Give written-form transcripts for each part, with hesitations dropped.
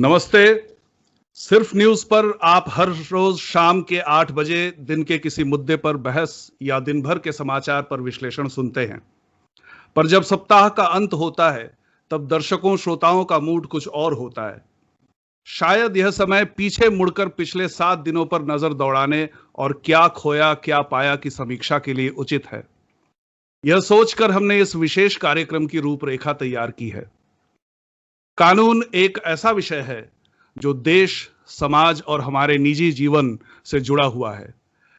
नमस्ते। सिर्फ न्यूज पर आप हर रोज शाम के 8 बजे दिन के किसी मुद्दे पर बहस या दिन भर के समाचार पर विश्लेषण सुनते हैं। पर जब सप्ताह का अंत होता है तब दर्शकों श्रोताओं का मूड कुछ और होता है। शायद यह समय पीछे मुड़कर पिछले 7 दिनों पर नजर दौड़ाने और क्या खोया क्या पाया की समीक्षा के लिए उचित है। यह सोचकर हमने इस विशेष कार्यक्रम की रूपरेखा तैयार की है। कानून एक ऐसा विषय है जो देश, समाज और हमारे निजी जीवन से जुड़ा हुआ है।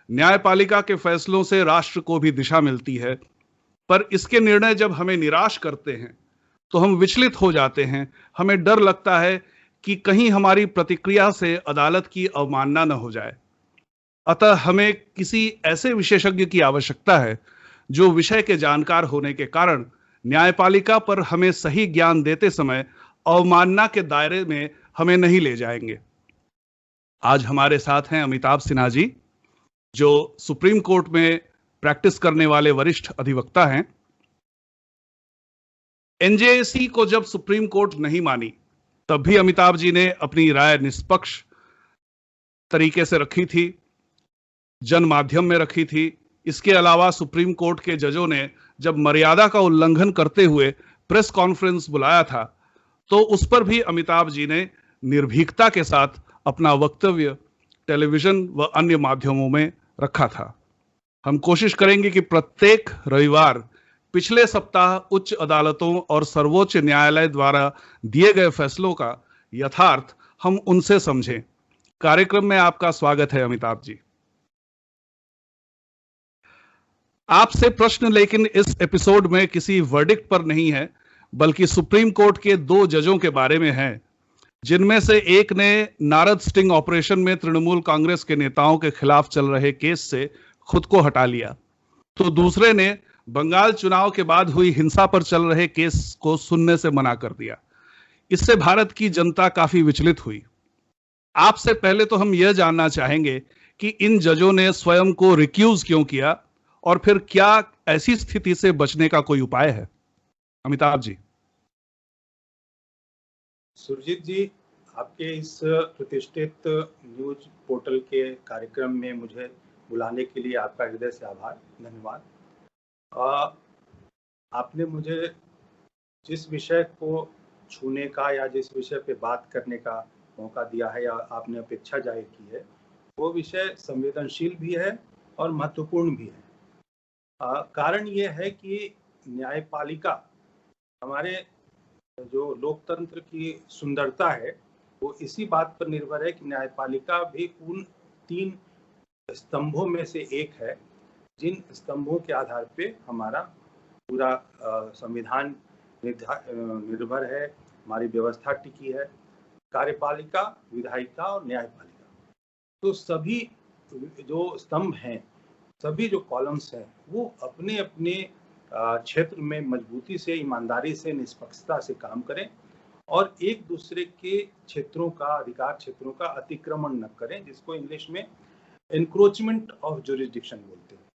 न्यायपालिका के फैसलों से राष्ट्र को भी दिशा मिलती है, पर इसके निर्णय जब हमें निराश करते हैं तो हम विचलित हो जाते हैं। हमें डर लगता है कि कहीं हमारी प्रतिक्रिया से अदालत की अवमानना न हो जाए। अतः हमें किसी ऐसे विशेषज्ञ की आवश्यकता है जो विषय के जानकार होने के कारण न्यायपालिका पर हमें सही ज्ञान देते समय अवमानना के दायरे में हमें नहीं ले जाएंगे। आज हमारे साथ हैं अमिताभ सिन्हा जी, जो सुप्रीम कोर्ट में प्रैक्टिस करने वाले वरिष्ठ अधिवक्ता हैं। एनजेएसी को जब सुप्रीम कोर्ट नहीं मानी तब भी अमिताभ जी ने अपनी राय निष्पक्ष तरीके से रखी थी, जन माध्यम में रखी थी। इसके अलावा सुप्रीम कोर्ट के जजों ने जब मर्यादा का उल्लंघन करते हुए प्रेस कॉन्फ्रेंस बुलाया था तो उस पर भी अमिताभ जी ने निर्भीकता के साथ अपना वक्तव्य टेलीविजन व अन्य माध्यमों में रखा था। हम कोशिश करेंगे कि प्रत्येक रविवार पिछले सप्ताह उच्च अदालतों और सर्वोच्च न्यायालय द्वारा दिए गए फैसलों का यथार्थ हम उनसे समझें। कार्यक्रम में आपका स्वागत है अमिताभ जी। आपसे प्रश्न लेकिन इस एपिसोड में किसी वर्डिक्ट पर नहीं है, बल्कि सुप्रीम कोर्ट के 2 जजों के बारे में है, जिनमें से एक ने नारद स्टिंग ऑपरेशन में तृणमूल कांग्रेस के नेताओं के खिलाफ चल रहे केस से खुद को हटा लिया, तो दूसरे ने बंगाल चुनाव के बाद हुई हिंसा पर चल रहे केस को सुनने से मना कर दिया। इससे भारत की जनता काफी विचलित हुई। आपसे पहले तो हम यह जानना चाहेंगे कि इन जजों ने स्वयं को रिक्यूज क्यों किया और फिर क्या ऐसी स्थिति से बचने का कोई उपाय है? अमिताभ जी। सुरजीत जी, आपके इस प्रतिष्ठित न्यूज पोर्टल के कार्यक्रम में मुझे बुलाने के लिए आपका हृदय से आभार, धन्यवाद। आपने मुझे जिस विषय को छूने का या जिस विषय पे बात करने का मौका दिया है या आपने अपेक्षा जाहिर की है, वो विषय संवेदनशील भी है और महत्वपूर्ण भी है। कारण ये है कि न्यायपालिका हमारे जो लोकतंत्र की सुंदरता है वो इसी बात पर निर्भर है कि न्यायपालिका भी उन 3 स्तंभों में से एक है जिन स्तंभों के आधार पे हमारा पूरा संविधान निर्भर है, हमारी व्यवस्था टिकी है। कार्यपालिका, विधायिका और न्यायपालिका, तो सभी जो स्तंभ हैं, सभी जो कॉलम्स हैं, वो अपने अपने क्षेत्र में मजबूती से, ईमानदारी से, निष्पक्षता से काम करें और एक दूसरे के क्षेत्रों का, अधिकार क्षेत्रों का अतिक्रमण न करें, जिसको इंग्लिश में एनक्रोचमेंट ऑफ जुरिस्डिक्शन बोलते हैं।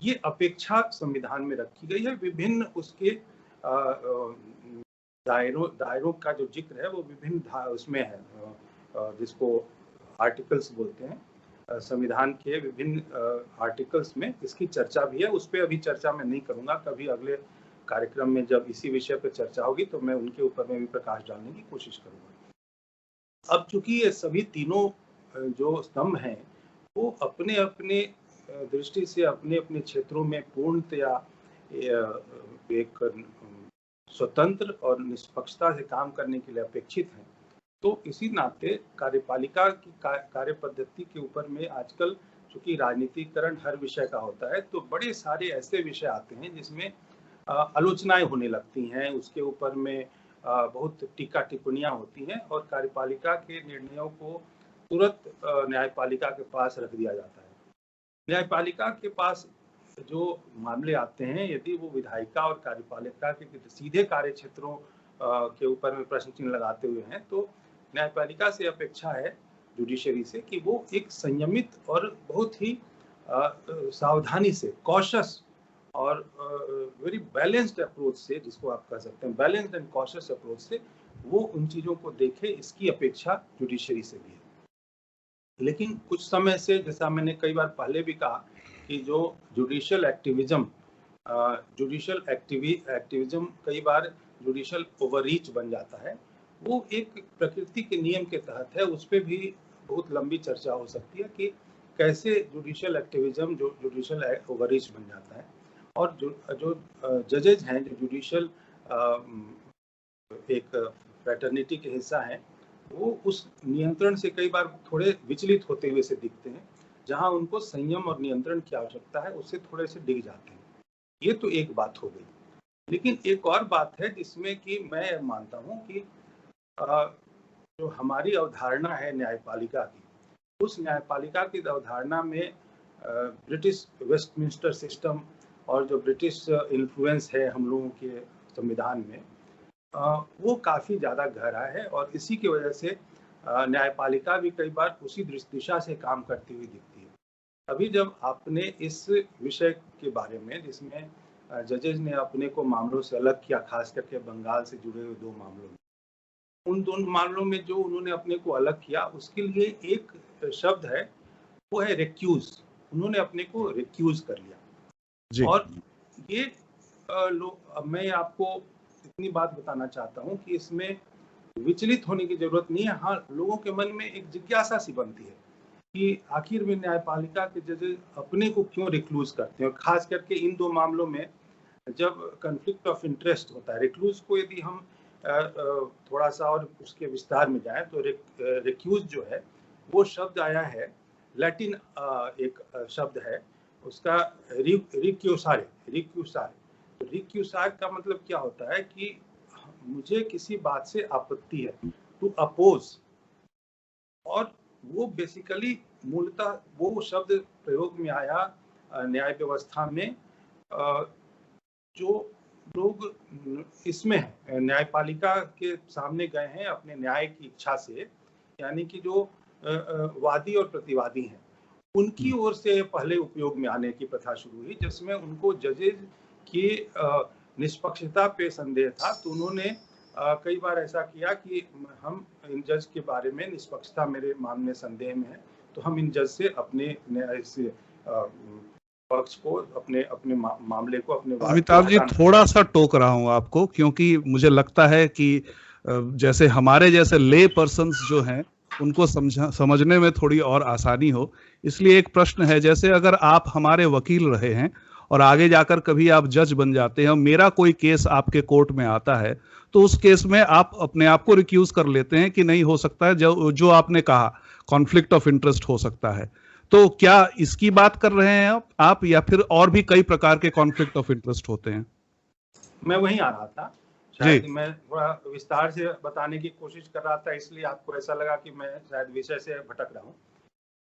ये अपेक्षा संविधान में रखी गई है। विभिन्न उसके दायरों का जो जिक्र है वो विभिन्न उसमें है, जिसको आर्टिकल्स बोलते हैं। संविधान के विभिन्न आर्टिकल्स में इसकी चर्चा भी है। उस पर अभी चर्चा मैं नहीं करूंगा, कभी अगले कार्यक्रम में जब इसी विषय पर चर्चा होगी तो मैं उनके ऊपर में भी प्रकाश डालने की कोशिश करूंगा। अब चूंकि ये सभी तीनों जो स्तंभ हैं वो अपने अपने दृष्टि से अपने अपने क्षेत्रों में पूर्णतया एक स्वतंत्र और निष्पक्षता से काम करने के लिए अपेक्षित हैं, तो इसी नाते कार्यपालिका की कार्य पद्धति के ऊपर में आजकल चूंकि राजनीतिकरण हर विषय का होता है, तो बड़े सारे ऐसे विषय आते हैं जिसमें आलोचनाएं होने लगती हैं, उसके ऊपर में बहुत टीका टिप्पणियां होती हैं और कार्यपालिका के निर्णयों को तुरंत न्यायपालिका के पास रख दिया जाता है। न्यायपालिका के पास जो मामले आते हैं, यदि वो विधायिका और कार्यपालिका के सीधे कार्य क्षेत्रों के ऊपर में प्रश्न चिन्ह लगाते हुए हैं, तो न्यायपालिका से अपेक्षा है, जुडिशरी से, कि वो एक संयमित और बहुत ही सावधानी से, कॉशस और वेरी बैलेंस्ड अप्रोच से, जिसको आप कह सकते हैं बैलेंस्ड एंड कॉशियस अप्रोच से वो उन चीज़ों को देखे, इसकी अपेक्षा जुडिशरी से भी है। लेकिन कुछ समय से, जैसा मैंने कई बार पहले भी कहा, कि जो जुडिशियल एक्टिविज्म कई बार जुडिशियल ओवररीच बन जाता है, वो एक प्रकृति के नियम के तहत है। उस पे भी बहुत लंबी चर्चा हो सकती है कि कैसे जुडिशियल एक्टिविज्म जो जुडिशियल ओवररीच बन जाता है। और जो जजेज हैं, जो जुडिशियल एक फ्रेटर्निटी के हिस्सा हैं, वो उस नियंत्रण से कई बार थोड़े विचलित होते हुए से दिखते हैं। जहां उनको संयम और नियंत्रण की आवश्यकता है, उससे थोड़े से डिग जाते हैं। ये तो एक बात हो गई। लेकिन एक और बात है जिसमें कि मैं मानता हूं कि जो हमारी अवधारणा है न्यायपालिका की, उस न्यायपालिका की अवधारणा में ब्रिटिश वेस्टमिंस्टर सिस्टम और जो ब्रिटिश इन्फ्लुएंस है हम लोगों के संविधान में, वो काफ़ी ज़्यादा गहरा है। और इसी की वजह से न्यायपालिका भी कई बार उसी दिशा से काम करती हुई दिखती है। अभी जब आपने इस विषय के बारे में, जिसमें जजेज ने अपने को मामलों से अलग किया, खास करके बंगाल से जुड़े हुए 2 मामलों में, उन 2 मामलों में जो उन्होंने अपने को अलग किया, उसके लिए एक शब्द है, वो है रिक्यूज। उन्होंने अपने को रिक्यूज कर लिया। जी। और ये मैं आपको इतनी बात बताना चाहता हूँ कि इसमें विचलित होने की जरूरत नहीं है। हाँ, लोगों के मन में एक जिज्ञासा सी बनती है कि आखिर में न्यायपालिका के जजेस अपने को क्यों रिक्लूज करते हैं। खास करके इन 2 मामलों में जब कॉन्फ्लिक्ट ऑफ इंटरेस्ट होता है, रिक्लूज को यदि हम थोड़ा सा और उसके विस्तार में जाएं, तो रिक्यूज जो है, वो शब्द आया है लैटिन, एक शब्द है उसका, रिक्यूसारे। रिक्यूसार का मतलब क्या होता है कि मुझे किसी बात से आपत्ति है, टू अपोज। और वो बेसिकली मूलतः वो शब्द प्रयोग में आया न्याय व्यवस्था में। जो लोग इसमें है, न्यायपालिका के सामने गए हैं अपने न्याय की इच्छा से, यानी कि जो वादी और प्रतिवादी हैं, उनकी ओर से पहले उपयोग में आने की प्रथा शुरू हुई, जिसमें उनको जजेज की निष्पक्षता पे संदेह था। तो उन्होंने कई बार ऐसा किया कि हम इन जज के बारे में, निष्पक्षता मेरे मान में संदेह में है, तो हम इन जज से अपने इस पक्ष को, अपने मामले को, अपने अमिताभ जी, थोड़ा सा टोक रहा हूं आपको, क्योंकि मुझे लगता है कि जैसे हमारे जैसे ले पर्सन्स जो हैं, उनको समझने में थोड़ी और आसानी हो, इसलिए एक प्रश्न है। जैसे अगर आप हमारे वकील रहे हैं और आगे जाकर कभी आप जज बन जाते हैं और मेरा कोई केस आपके कोर्ट में आता है, तो उस केस में आप अपने आप को रिक्यूज कर लेते हैं कि नहीं हो सकता है, जो आपने कहा कॉन्फ्लिक्ट ऑफ इंटरेस्ट हो सकता है। तो क्या इसकी बात कर रहे हैं आप या फिर और भी कई प्रकार के कॉन्फ्लिक्ट ऑफ इंटरेस्ट होते हैं? मैं वहीं आ रहा था। शायद मैं थोड़ा विस्तार से बताने की कोशिश कर रहा था, इसलिए आपको ऐसा लगा कि मैं शायद विषय से भटक रहा हूँ।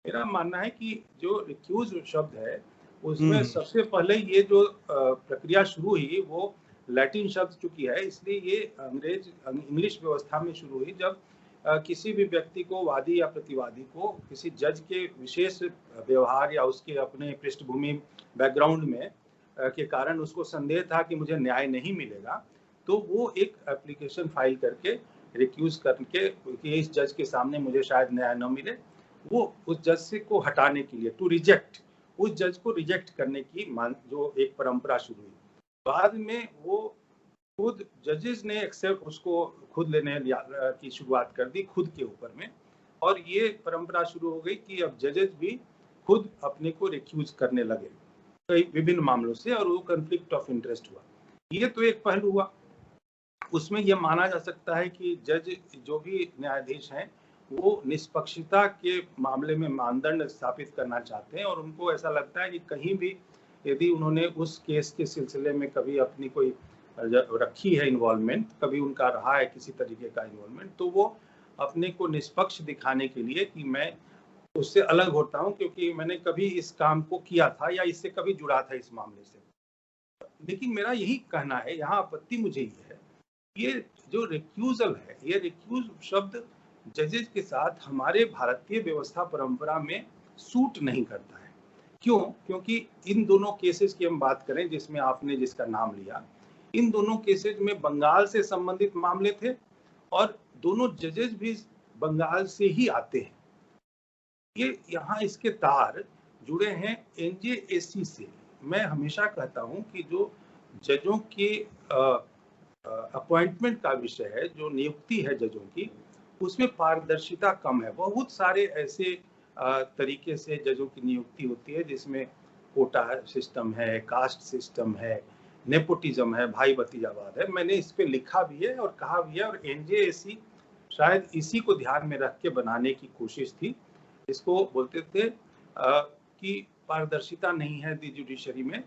मेरा मानना है कि जो रिक्यूज शब्द है, उसमें सबसे पहले ये जो प्रक्रिया शुरू हुई, वो लैटिन शब्द चूंकि है, इसलिए ये इंग्लिश व्यवस्था में शुरू हुई, जब किसी भी व्यक्ति को, वादी या प्रतिवादी को, किसी जज के विशेष व्यवहार या उसके अपने पृष्ठभूमि, बैकग्राउंड में के कारण उसको संदेह था कि मुझे न्याय नहीं मिलेगा, तो वो एक एप्लीकेशन फाइल करके रिक्यूज करके कि इस जज के सामने मुझे शायद न्याय न मिले, वो उस जज से को हटाने के लिए, टू रिजेक्ट, उस जज को रिजेक्ट करने की जो एक परंपरा शुरू हुई। बाद में वो खुद जजेस ने एक्सेप्ट, उसको खुद लेने की शुरुआत कर दी खुद के ऊपर में, और ये परंपरा शुरू हो गई कि अब जजेस भी खुद अपने को रिक्यूज करने लगे कई विभिन्न मामलों से, और वो कॉन्फ्लिक्ट ऑफ इंटरेस्ट हुआ। ये तो एक पहलू हुआ। उसमें यह माना जा सकता है कि जज, जो भी न्यायाधीश हैं, वो निष्पक्षता के मामले में मानदंड स्थापित करना चाहते हैं, और उनको ऐसा लगता है कि कहीं भी यदि उन्होंने उस केस के सिलसिले में कभी अपनी कोई रखी है इन्वॉल्वमेंट, कभी उनका रहा है किसी तरीके का इन्वॉल्वमेंट, तो वो अपने को निष्पक्ष दिखाने के लिए कि मैं उससे अलग होता हूं, क्योंकि मैंने कभी इस काम को किया था या इससे कभी जुड़ा था इस मामले से। लेकिन मेरा यही कहना है, यहाँ आपत्ति मुझे ये है, ये जो रिक्यूजल है, ये रिक्यूज शब्द जजेस के साथ हमारे भारतीय व्यवस्था परंपरा में सूट नहीं करता है। क्यों? क्योंकि इन दोनों केसेस की हम बात करें, जिसमें आपने जिसका नाम लिया, इन दोनों केसेस में बंगाल से संबंधित मामले थे, और दोनों जजेस भी बंगाल से ही आते हैं। ये यहाँ इसके तार जुड़े हैं एनजेएसी से। मैं हमेशा कहता हूँ कि जो जजों के अपॉइंटमेंट का विषय है, जो नियुक्ति है जजों की, उसमें पारदर्शिता कम है। बहुत सारे ऐसे तरीके से जजों की नियुक्ति होती है जिसमें कोटा सिस्टम है, कास्ट सिस्टम है, नेपोटिज्म है, भाई भतीजावाद है। मैंने इस पे लिखा भी है और कहा भी है, और एनजेएसी शायद इसी को ध्यान में रख के बनाने की कोशिश थी। इसको बोलते थे कि पारदर्शिता नहीं है दी जुडिशरी में,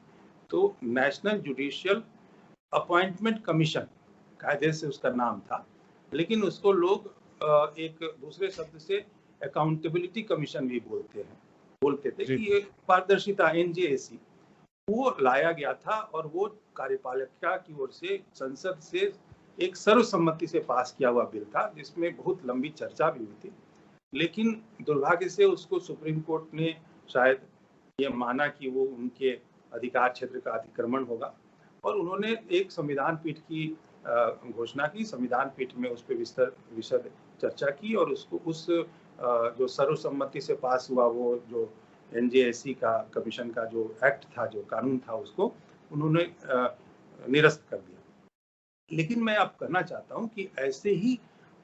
तो नेशनल जुडिशियल अपॉइंटमेंट कमीशन कायदे से उसका नाम था, लेकिन उसको लोग एक दूसरे शब्द से अकाउंटेबिलिटी कमीशन भी बोलते थे कि ये पारदर्शिता एनजेएसी वो लाया गया था, और वो कार्यपालिका की ओर से संसद से एक सर्वसम्मति से पास किया हुआ बिल था, जिसमें बहुत लंबी चर्चा भी हुई थी। लेकिन दुर्भाग्य से उसको सुप्रीम कोर्ट ने शायद ये माना कि वो उनके अधिकार क्षेत्र का अतिक्रमण होगा, और उन्होंने एक संविधान पीठ की घोषणा की। संविधान पीठ में उस पर विशद चर्चा की, और उसको उस जो सर्वसम्मति से पास हुआ वो जो एनजेएसी का कमीशन का जो एक्ट था, जो कानून था, उसको उन्होंने निरस्त कर दिया। लेकिन मैं अब कहना चाहता हूं कि ऐसे ही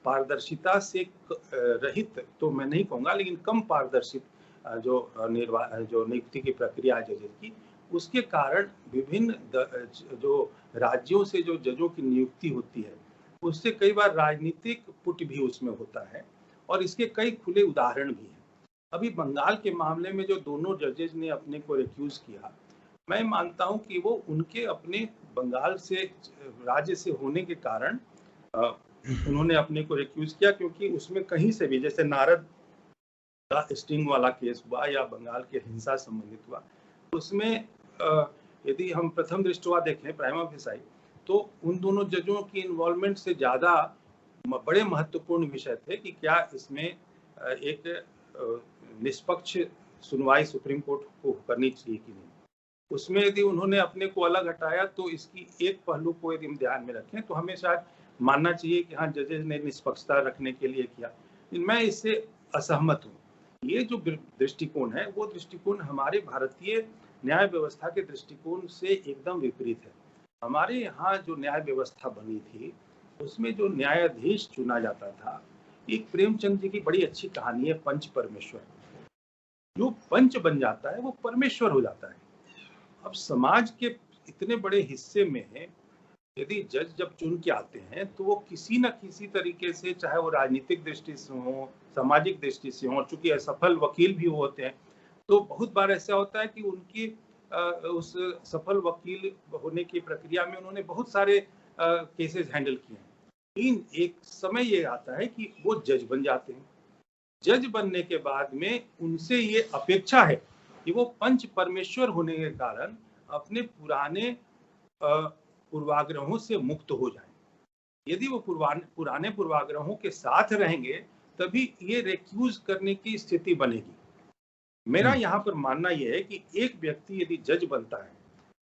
पारदर्शिता से रहित तो मैं नहीं कहूंगा, लेकिन कम पारदर्शित जो नियुक्ति की प्रक्रिया है जजेस की, उसके कारण विभिन्न जो राज्यों से जो जजों की नियुक्ति होती है, उससे कई बार राजनीतिक पुट भी उसमें होता है, और इसके कई खुले उदाहरण भी हैं। अभी बंगाल के मामले में जो दोनों जजेस ने अपने को रिक्यूज किया, मैं मानता हूं कि वो उनके अपने बंगाल से राज्य से होने के कारण उन्होंने अपने को रिक्यूज किया, क्योंकि उसमें कहीं से भी, जैसे नारद का स्टिंग वाला केस हुआ या बंगाल के हिंसा संबंधित हुआ, उसमें यदि हम प्रथम दृष्टया देखें प्राइमा फेसाई, तो उन दोनों जजों की इन्वॉल्वमेंट से ज्यादा बड़े महत्वपूर्ण विषय थे कि क्या इसमें एक निष्पक्ष सुनवाई सुप्रीम कोर्ट को करनी चाहिए कि नहीं। उसमें यदि उन्होंने अपने को अलग हटाया, तो इसकी एक पहलू को यदि हम ध्यान में रखें तो हमें शायद मानना चाहिए कि हाँ, जजेस ने निष्पक्षता रखने के लिए किया। मैं इससे असहमत हूँ। ये जो दृष्टिकोण है, वो दृष्टिकोण हमारे भारतीय न्याय व्यवस्था के दृष्टिकोण से एकदम विपरीत है। हमारे यहाँ जो न्याय व्यवस्था बनी थी, उसमें जो न्यायाधीश चुना जाता था, एक प्रेमचंद जी की बड़ी अच्छी कहानी है, पंच परमेश्वर। जो पंच बन जाता है वो परमेश्वर हो जाता है। अब समाज के इतने बड़े हिस्से में यदि जज जब चुन के आते हैं, तो वो किसी न किसी तरीके से, चाहे वो राजनीतिक दृष्टि से हो, सामाजिक दृष्टि से हो, और चूंकि असफल वकील भी होते हैं, तो बहुत बार ऐसा होता है कि उनकी उस सफल वकील होने की प्रक्रिया में उन्होंने बहुत सारे केसेस हैंडल किए हैं। लेकिन एक समय ये आता है कि वो जज बन जाते हैं। जज बनने के बाद में उनसे ये अपेक्षा है कि वो पंच परमेश्वर होने के कारण अपने पुराने पूर्वाग्रहों से मुक्त हो जाएं। यदि वो पुराने पूर्वाग्रहों के साथ रहेंगे, तभी ये रिक्यूज करने की स्थिति बनेगी। मेरा यहाँ पर मानना यह है कि एक व्यक्ति यदि जज बनता है,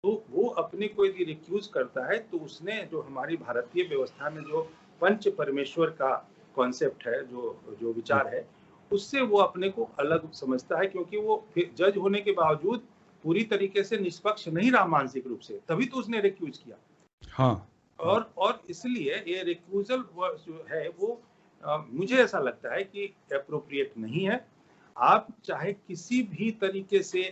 तो वो अपने को यदि रिक्यूज करता है, तो उसने जो हमारी भारतीय व्यवस्था में जो पंच परमेश्वर का कॉन्सेप्ट है, जो विचार है, उससे वो अपने को अलग समझता है, क्योंकि वो जज होने के बावजूद पूरी तरीके से निष्पक्ष नहीं रहा मानसिक रूप से, तभी तो उसने रिक्यूज किया। हाँ। और इसलिए ये रिक्यूजल जो है वो मुझे ऐसा लगता है कि एप्रोप्रिएट नहीं है। आप चाहे किसी भी तरीके से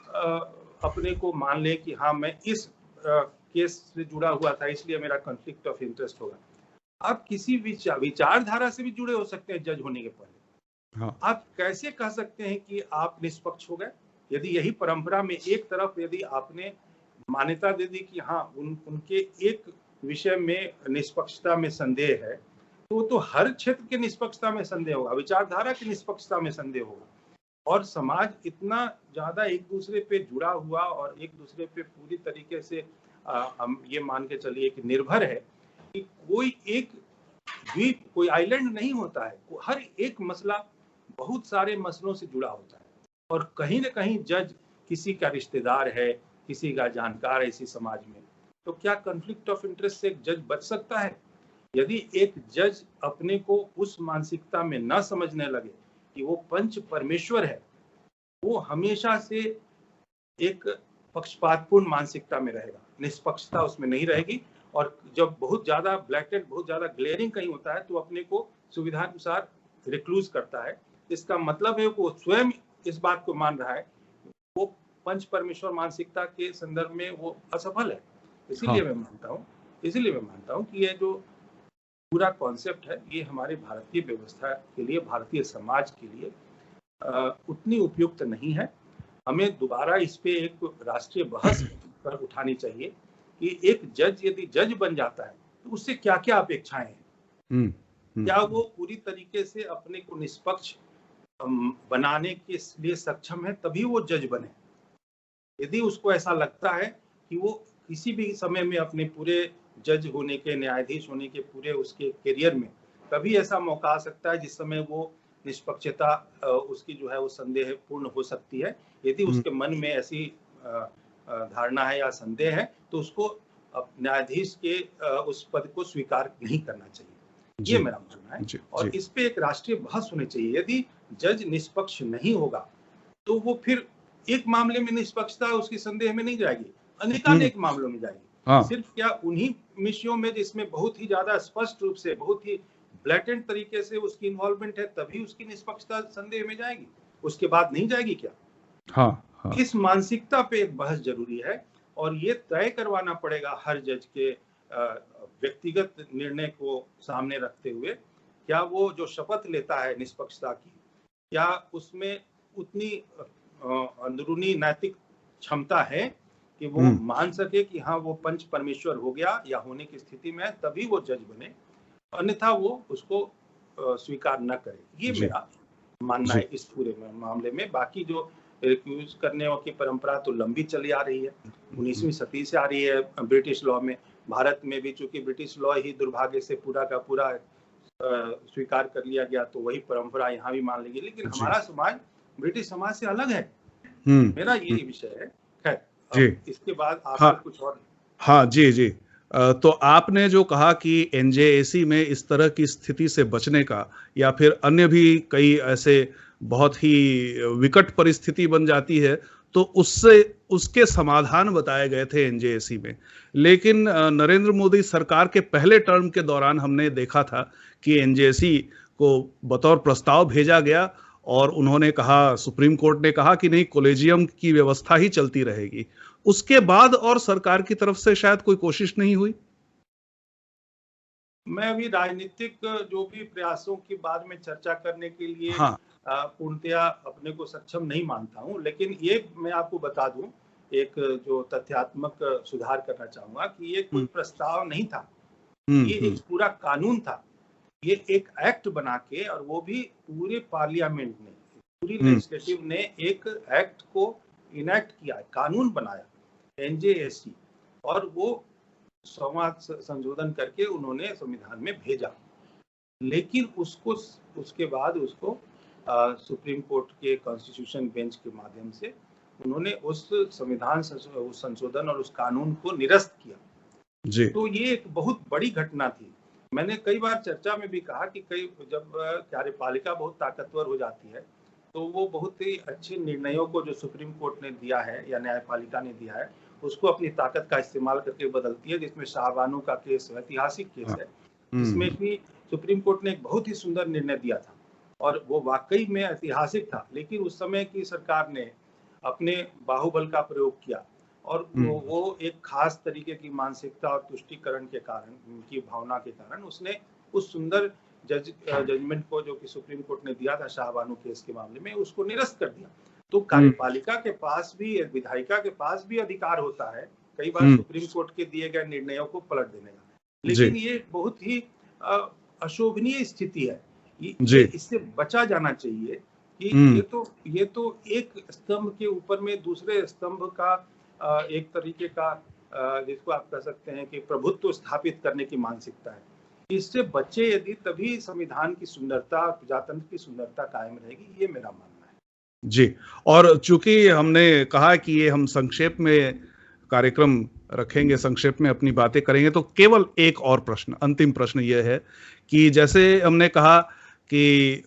अपने को मान ले कि हाँ, मैं इस केस से जुड़ा हुआ था, इसलिए मेरा कॉन्फ्लिक्ट ऑफ इंटरेस्ट होगा। आप किसी विचारधारा से भी जुड़े हो सकते हैं जज होने के पहले। हाँ। आप कैसे कह सकते हैं कि आप निष्पक्ष हो गए, यदि यही परंपरा में एक तरफ यदि आपने मान्यता दे दी कि हाँ, उनके एक विषय में निष्पक्षता में संदेह है, तो हर क्षेत्र के निष्पक्षता में संदेह होगा, विचारधारा की निष्पक्षता में संदेह होगा। और समाज इतना ज्यादा एक दूसरे पे जुड़ा हुआ और एक दूसरे पे पूरी तरीके से हम ये मान के चलिए कि निर्भर है कि कोई एक द्वीप, कोई आइलैंड नहीं होता है। हर एक मसला बहुत सारे मसलों से जुड़ा होता है, और कहीं ना कहीं जज किसी का रिश्तेदार है, किसी का जानकार है इसी समाज में। तो क्या कॉन्फ्लिक्ट ऑफ इंटरेस्ट से एक जज बच सकता है? यदि एक जज अपने को उस मानसिकता में न समझने लगे कि वो पंच परमेश्वर है, वो हमेशा से एक पक्षपातपूर्ण मानसिकता में रहेगा, निष्पक्षता उसमें नहीं रहेगी। और जब बहुत ज्यादा ब्लैकेट, बहुत ज्यादा ग्लेयरिंग कहीं होता है तो अपने को सुविधा अनुसार रिक्लूज करता है। इसका मतलब है वो स्वयं इस बात को मान रहा है, वो पंच परमेश्वर मानसिकता के संदर्भ में वो असफल है। इसीलिए मैं मानता हूँ कि ये जो पूरा कॉन्सेप्ट है ये हमारे भारतीय व्यवस्था के लिए, भारतीय समाज के लिए उतनी उपयुक्त नहीं है। हमें दोबारा इस पे एक राष्ट्रीय बहस पर उठानी चाहिए कि एक जज यदि जज बन जाता है तो उससे क्या क्या अपेक्षाएं हैं। क्या वो पूरी तरीके से अपने को निष्पक्ष बनाने के लिए सक्षम है, तभी वो जज बने। यदि उसको ऐसा लगता है कि वो किसी भी समय में अपने पूरे जज होने के, न्यायाधीश होने के पूरे उसके करियर में कभी ऐसा मौका आ सकता है जिस समय वो निष्पक्षता उसकी जो है वो संदेह पूर्ण हो सकती है। यदि उसके मन में ऐसी धारणा है या संदेह है तो उसको न्यायाधीश के उस पद को स्वीकार नहीं करना चाहिए, ये मेरा मानना है। और इस पे एक राष्ट्रीय बहस होनी चाहिए। यदि जज निष्पक्ष नहीं होगा तो वो फिर एक मामले में निष्पक्षता उसकी संदेह में नहीं जाएगी, अनेकानेक मामलों में जाएगी। सिर्फ क्या उन्हीं विषयों में जिसमें बहुत ही ज्यादा स्पष्ट रूप से, बहुत ही ब्लैटेंट तरीके से उसकी इन्वॉल्वमेंट है, तभी उसकी निष्पक्षता संदेह में जाएगी, उसके बाद नहीं जाएगी क्या? हाँ। इस मानसिकता पे एक बहस जरूरी है और ये तय करवाना पड़ेगा हर जज के व्यक्तिगत निर्णय को सामने रखते हुए, क्या वो जो शपथ लेता है निष्पक्षता की, क्या उसमें उतनी अंदरूनी नैतिक क्षमता है कि वो मान सके कि हाँ वो पंच परमेश्वर हो गया या होने की स्थिति में है, तभी वो जज बने, अन्यथा वो उसको स्वीकार न करे। ये मेरा मानना है इस पूरे मामले में। बाकी जो रिक्यूज करने की परंपरा तो लंबी चली आ रही है, 19वीं सदी से आ रही है ब्रिटिश लॉ में। भारत में भी चूंकि ब्रिटिश लॉ ही दुर्भाग्य से पूरा का पूरा स्वीकार कर लिया गया, तो वही परंपरा यहाँ भी मान लेगी। लेकिन हमारा समाज ब्रिटिश समाज से अलग है, मेरा यही विषय है। खैर, इसके बाद आप कुछ और। हाँ जी। तो आपने जो कहा कि एनजेएसी में इस तरह की स्थिति से बचने का, या फिर अन्य भी कई ऐसे बहुत ही विकट परिस्थिति बन जाती है तो उसके समाधान बताए गए थे एनजेएसी में। लेकिन नरेंद्र मोदी सरकार के पहले टर्म के दौरान हमने देखा था कि एनजेएसी को बतौर प्रस्ताव भेजा गया और उन्होंने कहा, सुप्रीम कोर्ट ने कहा कि नहीं, कॉलेजियम की व्यवस्था ही चलती रहेगी। उसके बाद और सरकार की तरफ से शायद कोई कोशिश नहीं हुई। मैं अभी राजनीतिक जो भी प्रयासों की बाद में चर्चा करने के लिए पूर्णतया अपने को सक्षम नहीं मानता हूं, लेकिन ये मैं आपको बता दूं, एक जो तथ्यात्मक सुधार करना चाहूंगा कि ये कोई प्रस्ताव नहीं था, ये एक पूरा कानून था। ये एक एक्ट बना के, और वो भी पूरे पार्लियामेंट ने, पूरी लेजिस्लेटिव ने एक एक्ट को इनेक्ट किया, कानून बनाया एनजेएसी, और वो संवाद संशोधन करके उन्होंने संविधान में भेजा। लेकिन उसके बाद उसको सुप्रीम कोर्ट के कॉन्स्टिट्यूशन बेंच के माध्यम से उन्होंने उस संविधान संशोधन और उस कानून को निरस्त किया जी। तो ये एक बहुत बड़ी घटना थी। मैंने कई बार चर्चा में भी कहा कि जब कार्यपालिका बहुत ताकतवर हो जाती है तो वो बहुत ही अच्छे निर्णयों को जो सुप्रीम कोर्ट ने दिया है या न्यायपालिका ने दिया है उसको अपनी ताकत का इस्तेमाल करके बदलती है, जिसमें शाहबानो का केस ऐतिहासिक केस है, जिसमें भी सुप्रीम कोर्ट ने एक बहुत ही सुंदर निर्णय दिया था और वो वाकई में ऐतिहासिक था। लेकिन उस समय की सरकार ने अपने बाहुबल का प्रयोग किया और वो एक खास तरीके की मानसिकता और तुष्टीकरण के कारण, उनकी भावना के कारण, उसने उस सुंदर जजमेंट को जो कि सुप्रीम कोर्ट ने दिया था शाहबानो केस के मामले में, उसको निरस्त कर दिया। तो कार्यपालिका के पास भी, विधायिका के पास भी अधिकार होता है कई बार सुप्रीम कोर्ट के दिए गए निर्णयों को पलट देने का। लेकिन ये बहुत ही अशोभनीय स्थिति है, इससे बचा जाना चाहिए कि ये तो एक स्तंभ के ऊपर में दूसरे स्तंभ का एक तरीके का जिसको आप कह सकते हैं कि प्रभुत्व स्थापित करने की मानसिकता है। इससे बचे यदि, तभी संविधान की सुंदरता, प्रजातंत्र की सुंदरता कायम रहेगी, ये मेरा मानना है जी। और चूंकि हमने कहा कि ये हम संक्षेप में कार्यक्रम रखेंगे, संक्षेप में अपनी बातें करेंगे। तो केवल एक और प्रश्न, अंतिम प्रश्न यह है कि जैसे हमने कहा कि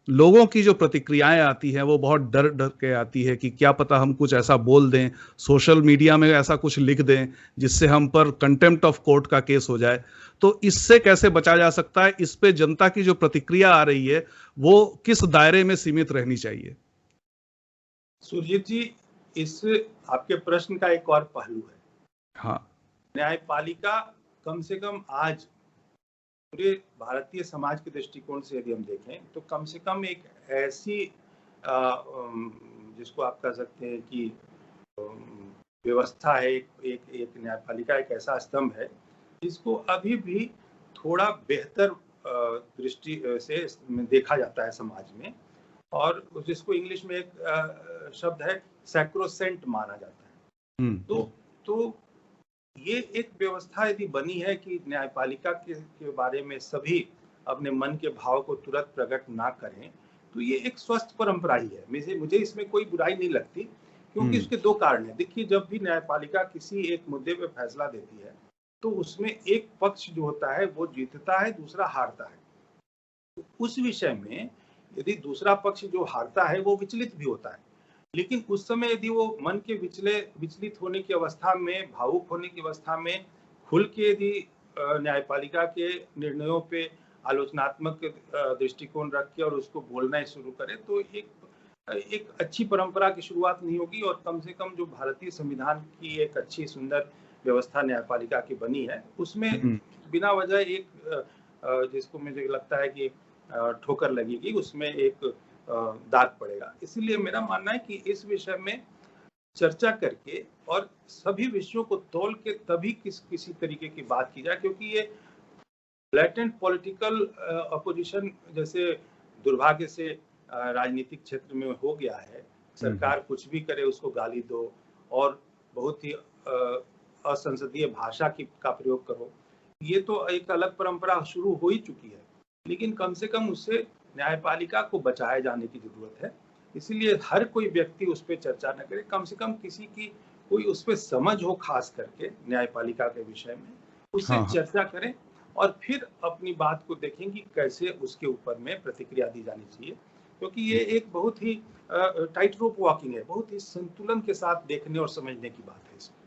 लोगों की जो प्रतिक्रियाएं आती हैं वो बहुत डर डर के आती है कि क्या पता हम कुछ ऐसा बोल दें, सोशल मीडिया में ऐसा कुछ लिख दें जिससे हम पर कंटेम्प्ट ऑफ कोर्ट का केस हो जाए। तो इससे कैसे बचा जा सकता है? इस पे जनता की जो प्रतिक्रिया आ रही है वो किस दायरे में सीमित रहनी चाहिए? सुरजीत जी, इस आपके प्रश्न का एक और पहलू है। हाँ। न्यायपालिका कम से कम आज पूरे भारतीय समाज के दृष्टिकोण से यदि हम देखें तो कम से कम एक ऐसी जिसको आप कह सकते हैं कि व्यवस्था है, एक न्यायपालिका एक ऐसा स्तंभ है जिसको अभी भी थोड़ा बेहतर दृष्टि से देखा जाता है समाज में, और जिसको इंग्लिश में एक शब्द है सैक्रोसेंट माना जाता है। तो ये एक व्यवस्था यदि बनी है कि न्यायपालिका के बारे में सभी अपने मन के भाव को तुरंत प्रकट ना करें, तो ये एक स्वस्थ परंपरा ही है। मुझे इसमें कोई बुराई नहीं लगती, क्योंकि उसके दो कारण हैं। देखिए, जब भी न्यायपालिका किसी एक मुद्दे पे फैसला देती है तो उसमें एक पक्ष जो होता है वो जीतता है, दूसरा हारता है। तो उस विषय में यदि दूसरा पक्ष जो हारता है वो विचलित भी होता है, लेकिन उस समय यदि वो मन के विचलित होने की अवस्था में, भावुक होने की अवस्था में खुल के यदि न्यायपालिका के निर्णयों पे आलोचनात्मक दृष्टिकोण रख के और उसको बोलना शुरू करे, तो एक अच्छी परंपरा की शुरुआत नहीं होगी। और कम से कम जो भारतीय संविधान की एक अच्छी सुंदर व्यवस्था न्यायपालिका की बनी है, उसमें बिना वजह एक जिसको मुझे लगता है कि ठोकर लगेगी, उसमें एक दाग पड़ेगा। इसीलिए मेरा मानना है कि इस विषय में चर्चा करके और सभी विषयों को तौल के तभी किसी तरीके की बात की जाए, क्योंकि ये ब्लैटेंट पॉलिटिकल अपोजिशन जैसे दुर्भाग्य से राजनीतिक क्षेत्र में हो गया है। सरकार कुछ भी करे उसको गाली दो और बहुत ही असंसदीय भाषा का प्रयोग करो। ये तो एक अलग परंपरा शुरू हो ही चुकी है, लेकिन कम से कम उससे न्यायपालिका को बचाए जाने की जरूरत है। इसीलिए हर कोई व्यक्ति उस पर चर्चा न करे, कम से कम किसी की कोई उस पर समझ हो, खास करके न्यायपालिका के विषय में उससे चर्चा करें और फिर अपनी बात को देखें कि कैसे उसके ऊपर में प्रतिक्रिया दी जानी चाहिए, क्योंकि ये एक बहुत ही टाइट रोप वॉकिंग है, बहुत ही संतुलन के साथ देखने और समझने की बात है इसमें।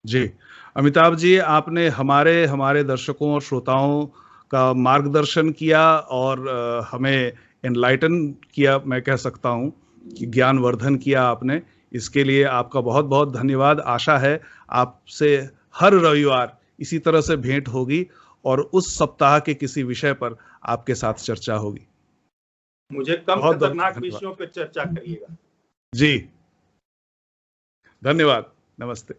जी, अमिताभ जी, आपने हमारे दर्शकों और श्रोताओं का मार्गदर्शन किया और हमें एनलाइटन किया, मैं कह सकता हूं कि ज्ञानवर्धन किया आपने। इसके लिए आपका बहुत बहुत धन्यवाद। आशा है आपसे हर रविवार इसी तरह से भेंट होगी और उस सप्ताह के किसी विषय पर आपके साथ चर्चा होगी। मुझे कम खतरनाक विषयों पर चर्चा करिएगा। जी, धन्यवाद। नमस्ते।